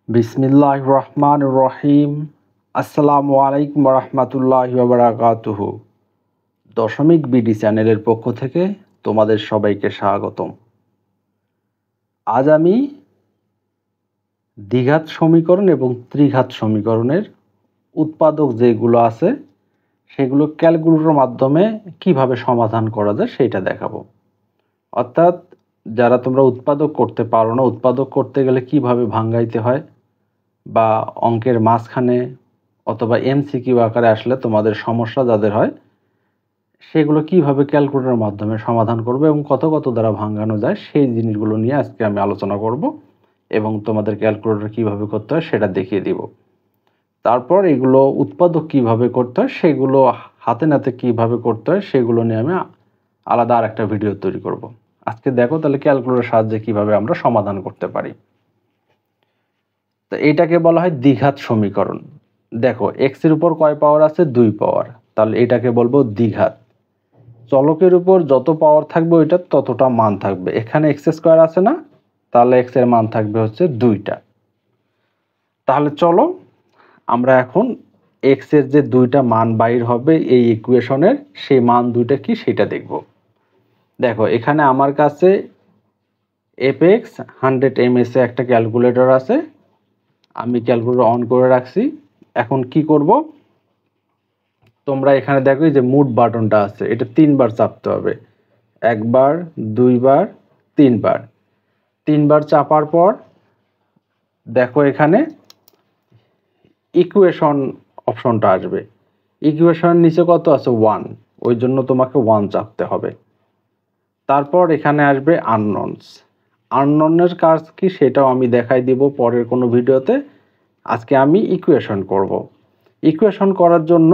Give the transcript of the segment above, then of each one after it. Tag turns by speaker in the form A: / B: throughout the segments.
A: বিসমিল্লাহির রহমানির রহিম। আসসালামু আলাইকুম রহমতুল্লাহি ওয়া বারাকাতুহু। দশমিক বিডি চ্যানেলের পক্ষ থেকে তোমাদের সবাইকে স্বাগতম। আজ আমি দ্বিঘাত সমীকরণ এবং ত্রিঘাত সমীকরণের উৎপাদক যেগুলো আছে সেগুলো ক্যালকুলেটরের মাধ্যমে কিভাবে সমাধান করা যায় সেটা দেখাবো। অর্থাৎ যারা তোমরা উৎপাদক করতে পারো না, উৎপাদক করতে গেলে কিভাবে ভাঙাইতে হয় বা অঙ্কের মাঝখানে অথবা এমসিকিউ আকারে আসলে তোমাদের সমস্যা যাদের হয় সেগুলো কিভাবে ক্যালকুলেটরের মাধ্যমে সমাধান করবে এবং কত দ্বারা ভাঙানো যায় সেই জিনিসগুলো নিয়ে আজকে আমি আলোচনা করব এবং তোমাদের ক্যালকুলেটর কিভাবে করতে হয় সেটা দেখিয়ে দিব। তারপর এগুলো উৎপাদক কিভাবে করতে হয়, সেগুলো হাতে নাতে কিভাবে করতে হয় সেগুলো নিয়ে আমি আলাদা আর একটা ভিডিও তৈরি করব। আজকে দেখো তাহলে ক্যালকুলেটরের সাহায্যে কিভাবে আমরা সমাধান করতে পারি। তো এইটাকে বলা হয় দ্বিঘাত সমীকরণ। দেখো এক্স এর উপর কয় পাওয়ার আছে? 2 পাওয়ার, তাহলে এটাকে বলবো দ্বিঘাত। চলকের উপর যত পাওয়ার থাকবে ওইটা ততটা মান থাকবে। এখানে এক্স স্কোয়ার আছে না, তাহলে এক্স এর মান থাকবে হচ্ছে 2টা। তাহলে চলো আমরা এখন এক্স এর যে 2টা মান বাইর হবে এই ইকুয়েশনের, সেই মান 2টা কি সেটা দেখব। দেখো এখানে আমার কাছে এফএক্স 100 ms এ একটা ক্যালকুলেটর আছে, আমি ক্যালকুলেটর অন করে রাখছি। এখন কি করব, তোমরা এখানে দেখো যে মুভ বাটনটা আছে, এটা 3বার চাপতে হবে। 1বার, 2বার, 3বার। 3বার চাপার পর দেখো এখানে ইকুয়েশন অপশনটা আসবে। ইকুয়েশনের নিচে কত আছে? 1, ওই জন্য তোমাকে 1 চাপতে হবে। তারপর এখানে আসবে আননোনস। আননোনের কাজ কি সেটাও আমি দেখাই দিব পরের কোনো ভিডিওতে। আজকে আমি ইকুয়েশন করব। ইকুয়েশন করার জন্য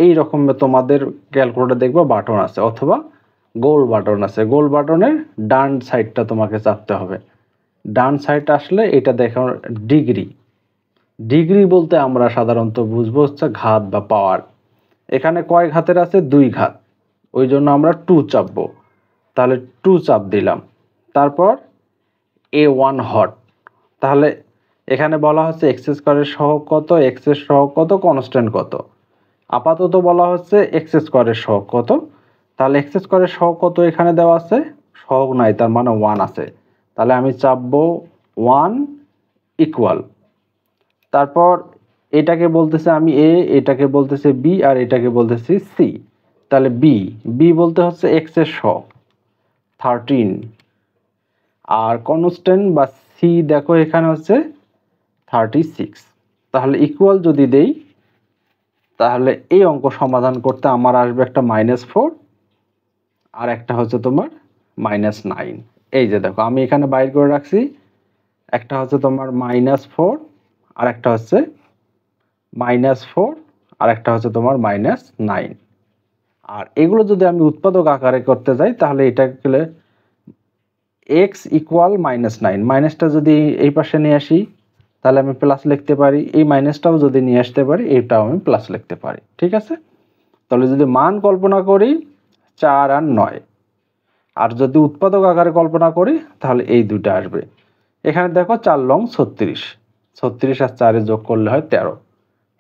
A: এই রকম তোমাদের ক্যালকুলেটর দেখবা বাটন আছে অথবা গোল বাটন আছে। গোল বাটনের ডান সাইডটা তোমাকে চাপতে হবে। ডান সাইড আসলে এটা দেখো ডিগ্রি। ডিগ্রি বলতে আমরা সাধারণত বুঝবো হচ্ছে ঘাত বা পাওয়ার। এখানে কয় ঘাতের আছে? 2 ঘাত, ওই জন্য আমরা 2 চাপবো। তাহলে 2 চাপ দিলাম। তারপর A1 হট। তাহলে এখানে বলা হচ্ছে এক্স স্কোয়ারের সহগ কত, এক্স এর সহগ কত, কনস্ট্যান্ট কত। আপাতত বলা হচ্ছে এক্স স্কোয়ারের সহগ কত। তাহলে এক্স স্কোয়ারের সহগ কত এখানে দেওয়া আছে? সহগ নাই, তার মানে 1 আছে। তাহলে আমি চাপবো 1 ইকুয়াল। তারপর এটাকে বলতেছে আমি এ, এটাকে বলতেছে বি, আর এটাকে বলতেছি সি। তাহলে বি বলতে হচ্ছে এক্স এর সহগ 13, আর কনস্ট্যান্ট বা সি দেখো এখানে হচ্ছে 36। তাহলে ইকুয়াল যদি দেই তাহলে এই অঙ্ক সমাধান করতে আমার আসবে একটা -4 আর একটা হচ্ছে তোমার -9। এই যে দেখো আমি এখানে বাইর করে রাখছি, একটা হচ্ছে তোমার -4 আর একটা হচ্ছে -4 আর একটা হচ্ছে তোমার -9। আর এগুলো যদি আমি উৎপাদক আকারে করতে যাই তাহলে এটা গেলে এক্স ইকুয়াল -9, মাইনাসটা যদি এই পাশে নিয়ে আসি তাহলে আমি প্লাস লিখতে পারি, এই মাইনাসটাও যদি নিয়ে আসতে পারি এটাও আমি প্লাস লিখতে পারি। ঠিক আছে, তাহলে যদি মান কল্পনা করি 4 আর 9, আর যদি উৎপাদক আকারে কল্পনা করি তাহলে এই দুটো আসবে। এখানে দেখো 4 লং 36, 36 আর 4 যোগ করলে হয় 13।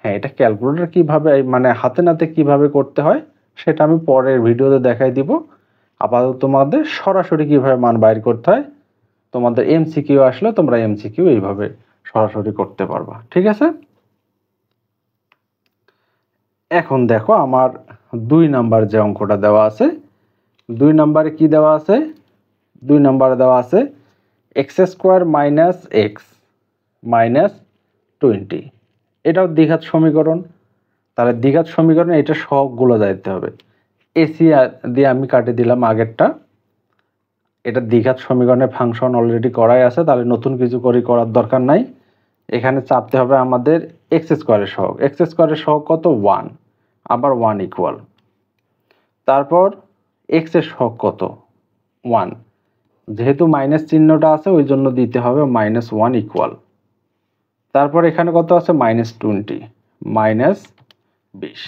A: হ্যাঁ, এটা ক্যালকুলেটর কিভাবে মানে হাতে নাতে কিভাবে করতে হয় সেটা আমি পরের ভিডিওতে দেখাই দিব। আপাতত তোমাদের সরাসরি কিভাবে মান বাইর করতে হয়, তোমাদের এমসিকিউ আসলে তোমরা এমসিকিউ এইভাবে সরাসরি করতে পারবা। ঠিক আছে, এখন দেখো আমার 2 নাম্বার যে অঙ্কটা দেওয়া আছে, 2 নাম্বারে কি দেওয়া আছে? 2 নাম্বারে দেওয়া আছে x square minus x minus 20। এটাও দ্বিঘাত সমীকরণ। তাহলে দ্বিঘাত সমীকরণে এটা সহগগুলো যাইতে হবে। এসি দিয়ে আমি কাটে দিলাম আগেরটা। এটা দ্বিঘাত সমীকরণের ফাংশন অলরেডি করাই আছে, তাহলে নতুন কিছু করার দরকার নাই। এখানে চাপতে হবে আমাদের এক্স স্কোয়ারের সহগ। এক্স স্কোয়ারের সহগ কত? 1, আবার 1 ইকুয়াল। তারপর এক্স এর সহগ কত? 1, যেহেতু মাইনাস চিহ্নটা আছে ওই জন্য দিতে হবে -1 ইকুয়াল। তারপর এখানে কত আছে? -20, -20,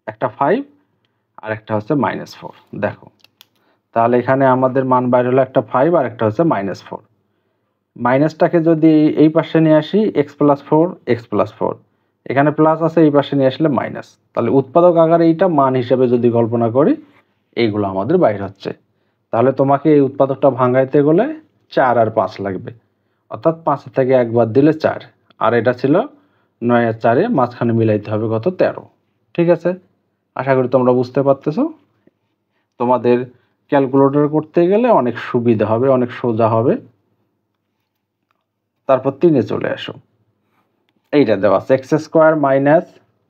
A: একটা 5 আর একটা হচ্ছে -4। দেখো তাহলে এখানে আমাদের মান বাইর হলো একটা 5 আর একটা হচ্ছে -4। মাইনাসটাকে যদি এই পাশে নিয়ে আসি x+4 এখানে প্লাস আছে, এই পাশে নিয়ে আসলে মাইনাস, তাহলে উৎপাদক আকারে এইটা মান হিসেবে যদি কল্পনা করি এইগুলো আমাদের বাইর হচ্ছে। তাহলে তোমাকে এই উৎপাদকটা ভাঙাইতে গেলে 4 আর 5 লাগবে, অর্থাৎ 5 থেকে 1 বাদ দিলে 4, আর এটা ছিল 9 আর 4 মাঝখানে মিলাইতে হবে কত 13। ঠিক আছে, আশা করি তোমরা বুঝতে পারতেছো। তোমাদের ক্যালকুলেটর করতে গেলে অনেক সুবিধা হবে, অনেক সোজা হবে। তারপর 3-এ চলে আসো, এইটা দেওয়া আছে x² -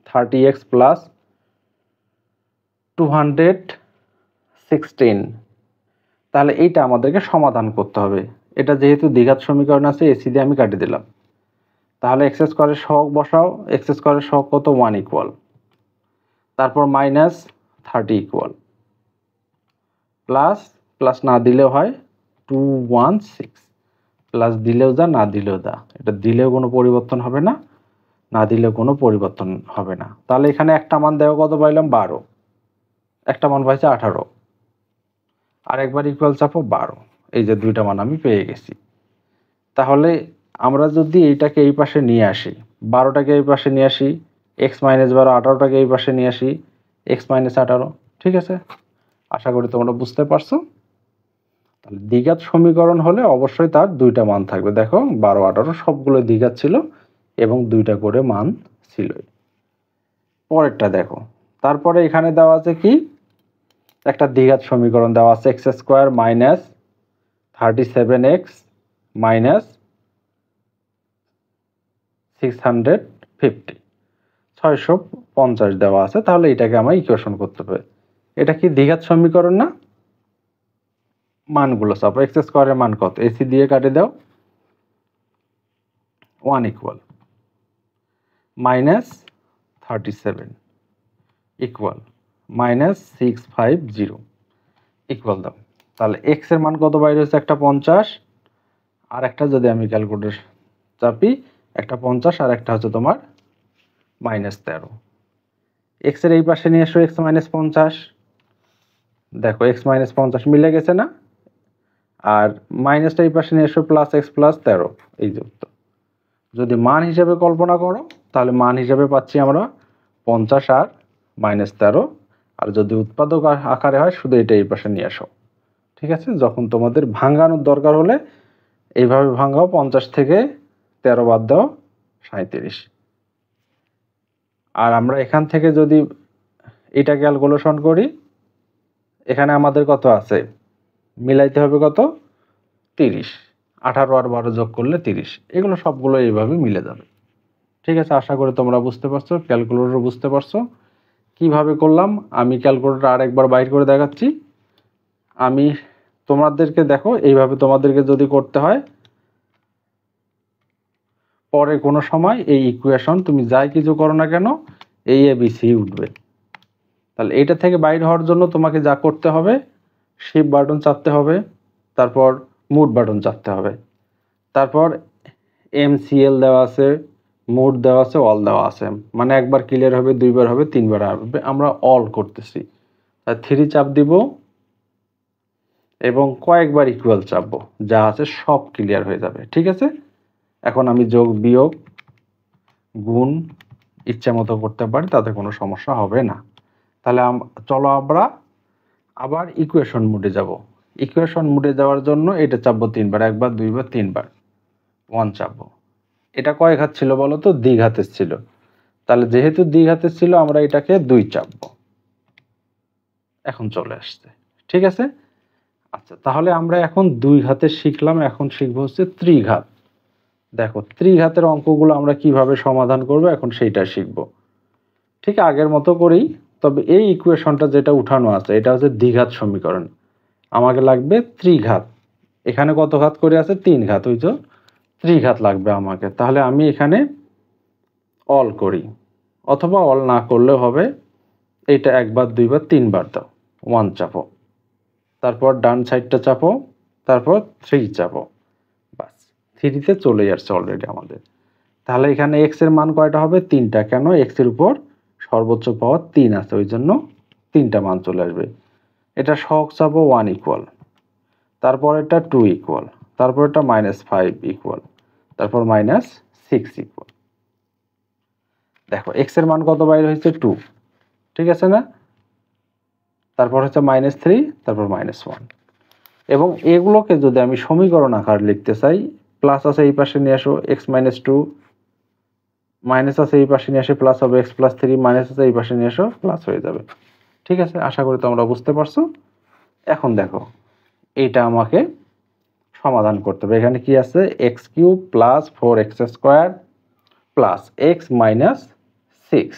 A: 30x + 216। তাহলে এইটা আমাদেরকে সমাধান করতে হবে। এটা যেহেতু দ্বিঘাত সমীকরণ আছে, এসি দিয়ে আমি কাটি দিলাম। তাহলে x² এর সহগ বসাও, x² এর সহগ কত 1 ইকুয়াল, তারপর -30 ইকুয়াল, প্লাস না দিলেও হয় 216, প্লাস দিলেও যা না দিলেও যা, এটা দিলেও কোনো পরিবর্তন হবে না, না দিলেও কোনো পরিবর্তন হবে না। তাহলে এখানে একটা মান দেওয়া কত পাইলাম 12, একটা মান পাইছে 18, আর একবার ইকুয়াল চাপো 12, এই যে দুইটা মান আমি পেয়ে গেছি। তাহলে আমরা যদি এইটাকে এই পাশে নিয়ে আসি, 12টাকে এই পাশে নিয়ে আসি, x - 12, 18টাকে এই পাশে নিয়ে আসি, x - 18, ঠিক আছে, আশা করি তোমরা বুঝতে পারছো। তাহলে দ্বিঘাত সমীকরণ হলে অবশ্যই তার দুইটা মান থাকবে। দেখো 12, 18 সবগুলো দ্বিঘাত ছিল এবং দুইটা করে মান ছিল। পরেরটা দেখো, তারপরে এখানে দেওয়া আছে কি, একটা দ্বিঘাত সমীকরণ দেওয়া আছে x² - 37x - 650, 650 দেওয়া আছে। তাহলে এটাকে আমরা ইকুয়েশন করতে হবে। এটা কি দ্বিঘাত সমীকরণ না? মানগুলো চাপো, x² এর মান কত, এসি দিয়ে কাটে দাও, 1 ইকুয়াল -37 ইকুয়াল -650 ইকুয়াল দাও। তাহলে x এর মান কত বাইরে হচ্ছে, একটা 50, আর একটা যদি আমি ক্যালকুলেটর চাপি, একটা 50 আর একটা হচ্ছে তোমার -13। x এর এই পাশে নিয়ে এসো, x - 50, দেখো x - 50 মিলে গেছে না, আর মাইনাসটা এই পাশে নিয়ে এসো, +x + 13, এই যে উত্তর। যদি মান হিসাবে কল্পনা করো তাহলে মান হিসাবে পাচ্ছি আমরা 50 আর -13, আর যদি উৎপাদক আকারে হয় শুধু এটা এই পাশে নিয়ে আসো। ঠিক আছে, যখন তোমাদের ভাঙানোর দরকার হলে এইভাবে ভাঙাও, 50 থেকে 13 বাদ দাও 37। আর আমরা এখান থেকে যদি এটা ক্যালকুলেশন করি, এখানে আমাদের কত আছে, মিলাইতে হবে কত 30, 18 আর 12 যোগ করলে 30, এগুলো সবগুলো এইভাবে মিলে যাবে। ঠিক আছে, আশা করি তোমরা বুঝতে পারছো, ক্যালকুলেটর বুঝতে পারছো কিভাবে করলাম। আমি ক্যালকুলেটর আরেকবার বাইর করে দেখাচ্ছি। আমি তোমাদেরকে দেখো, এইভাবে তোমাদেরকে যদি করতে হয় পরে কোনো সময় এই ইকুয়েশন তুমি যাই কিছু করো না কেন এই ABC উঠবে। তাহলে এইটা থেকে বাইর হওয়ার জন্য তোমাকে যা করতে হবে, শিফট বাটন চাপতে হবে, তারপর মুভ বাটন চাপতে হবে, তারপর MCL দেওয়া আছে, মুভ দেওয়া আছে, অল দেওয়া আছে, মানে একবার ক্লিয়ার হবে, দুইবার হবে, তিনবার হবে। আমরা অল করতেছি, তাই 3 চাপ দিব এবং কয়েকবার ইকুয়াল চাপবো, যা আছে সব ক্লিয়ার হয়ে যাবে। ঠিক আছে, এখন আমি যোগ বিয়োগ গুণ ইচ্ছা মতো করতে পারি, তাতে কোনো সমস্যা হবে না। তাহলে চলো আমরা আবার ইকুয়েশন মোডে যাব। ইকুয়েশন মোডে যাওয়ার জন্য এটা চাপবো 3 বার, একবার, দুইবার, 3 বার, 1 চাপবো। এটা কয় ঘাত ছিল বলো তো, দ্বিঘাতের ছিল। তাহলে যেহেতু দ্বিঘাতের ছিল আমরা এটাকে 2 চাপবো, এখন চলে আসছে। ঠিক আছে, আচ্ছা, তাহলে আমরা এখন 2 ঘাতের শিখলাম, এখন শিখবো হচ্ছে ত্রিঘাত। দেখো ত্রিঘাতের অঙ্কগুলো আমরা কিভাবে সমাধান করব এখন সেইটা শিখব, ঠিক আগের মতো করেই। তবে এই ইকুয়েশনটা যেটা উঠানো আছে এটা হচ্ছে দ্বিঘাত সমীকরণ, আমাকে লাগবে ত্রিঘাত। এখানে কত ঘাত করে আছে, 3 ঘাত, ওই যে ত্রিঘাত লাগবে আমাকে। তাহলে আমি এখানে অল করি, অথবা অল না করলেও হবে, এইটা একবার, দুইবার, 3 বার দাও, 1 চাপো, তারপর ডান সাইডটা চাপো, তারপর 3 চাপো, বাস 3তে চলে যাচ্ছে অলরেডি আমাদের। তাহলে এখানে x এর মান কয়টা হবে, 3টা। কেন, x এর উপর সর্বোচ্চ পাওয়ার 3 আছে, ওই জন্য 3টা মান চলে আসবে। এটা সহগ চাপো 1 ইকুয়াল, তারপর এটা 2 ইকুয়াল, তারপর এটা -5 ইকুয়াল, তারপর -6 ইকুয়াল। দেখো x এর মান কত বাইর হয়েছে 2, ঠিক আছে না? তারপর হচ্ছে -3, তারপর -1। এবং এগুলোকে যদি আমি সমীকরণ আকার লিখতে চাই, প্লাস আছে এই পাশে নিয়ে আসো x - 2, মাইনাস আছে এই পাশে নিয়ে আসে প্লাস হবে x + 3, মাইনাস আছে এই পাশে নিয়ে আসো প্লাস হয়ে যাবে। ঠিক আছে, আশা করি তোমরা বুঝতে পারছো। এখন দেখো এইটা আমাকে সমাধান করতে হবে। এখানে কি আছে, x³ + 4x² + x - 6।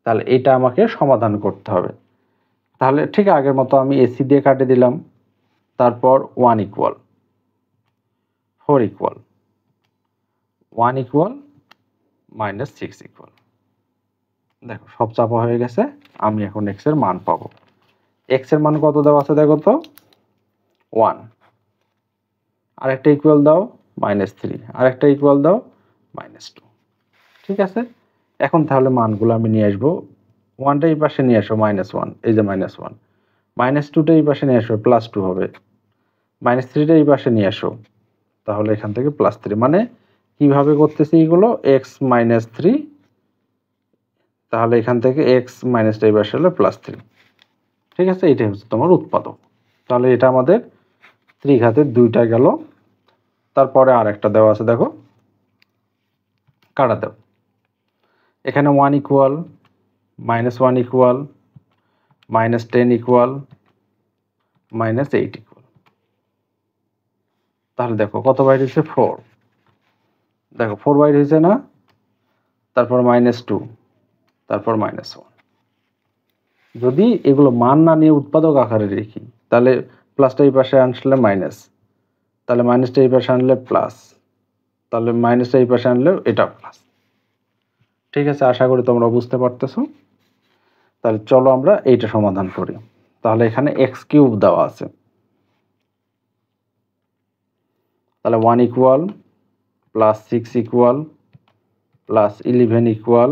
A: তাহলে এটা আমাকে সমাধান করতে হবে। তাহলে ঠিক আগের মতো আমি এসি দিয়ে কাটে দিলাম, তারপর 1 ইকুয়াল 4 ইকুয়াল 1 ইকুয়াল -6 ইকুয়াল। দেখো সব চাপা হয়ে গেছে। আমি এখন x এর মান পাবো। x এর মান কত দেওয়া আছে দেখো তো, 1। আরেকটা ইকুয়াল দাও -3, আরেকটা ইকুয়াল দাও -2। ঠিক আছে, এখন তাহলে মানগুলো আমি নিয়ে আসবো। 1টা এই পাশে নিয়ে আসো -1, এই যে -1, -2টা এই পাশে নিয়ে আসো +2 হবে, -3টা এই পাশে নিয়ে আসো, তাহলে এখান থেকে +3। মানে কিভাবে করতেছি এগুলো, x - 3, তাহলে এখান থেকে x - এই পাশে হলো +3। ঠিক আছে, এটাই হচ্ছে তোমার উৎপাদক। তাহলে এটা আমাদের ত্রিঘাতের 2টা গেল। তারপরে আরেকটা দেওয়া আছে, দেখো কাটা দাও। এখানে 1 ইকুয়াল -1 ইকুয়াল -10 ইকুয়াল -8 ইকুয়াল। তাহলে দেখো কত বাইর হয়েছে, 4। দেখো 4 বাইর হয়েছে না, তারপর -2, তারপর -1। যদি এগুলো মান না নিয়ে উৎপাদক আকারে রেখি, তাহলে প্লাসটা এই পাশে আনলে মাইনাস, তাহলে মাইনাসটা এই পাশে আনলে প্লাস, তাহলে মাইনাসটা এই পাশে আনলেও এটা প্লাস। ঠিক আছে, আশা করি তোমরা বুঝতে পারতেছো। তাহলে চলো আমরা এইটা সমাধান করি। তাহলে এখানে x³ দেওয়া আছে, তাহলে 1 ইকুয়াল +6 ইকুয়াল +11 ইকুয়াল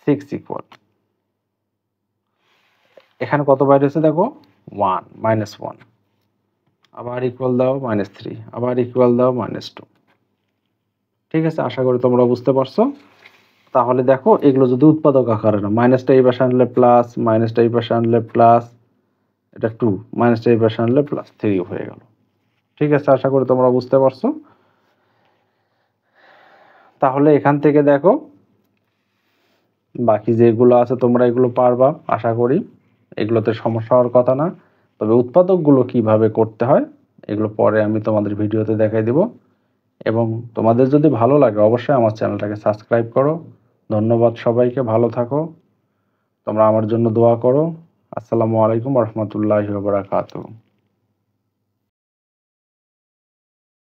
A: 6 ইকুয়াল। এখানে কত বাইর হয়েছে দেখো, 1 -1, আবার ইকুয়াল দাও -3, আবার ইকুয়াল দাও -2। ঠিক আছে, আশা করি তোমরা বুঝতে পারছো। তাহলে দেখো এগুলো যদি উৎপাদক আকারে না, মাইনাসটা এই পাশে আনলে প্লাস, মাইনাসটা এই পাশে আনলে প্লাস, এটা 2, মাইনাসটা এই পাশে আনলে +3 হয়ে গেল। ঠিক আছে, আশা করি তোমরা বুঝতে পারছো। তাহলে এখান থেকে দেখো বাকি যেগুলো আছে তোমরা এগুলো পারবা আশা করি, এগুলোতে সমস্যা হওয়ার কথা না। তবে উৎপাদকগুলো কিভাবে করতে হয় এগুলো পরে আমি তোমাদের ভিডিওতে দেখাই দেব। এবং তোমাদের যদি ভালো লাগে অবশ্যই আমার চ্যানেলটাকে সাবস্ক্রাইব করো। ধন্যবাদ সবাইকে, ভালো থাকো, তোমরা আমার জন্য দোয়া করো। আসসালামু আলাইকুম ওয়া রাহমাতুল্লাহি ওয়া বারাকাতুহু।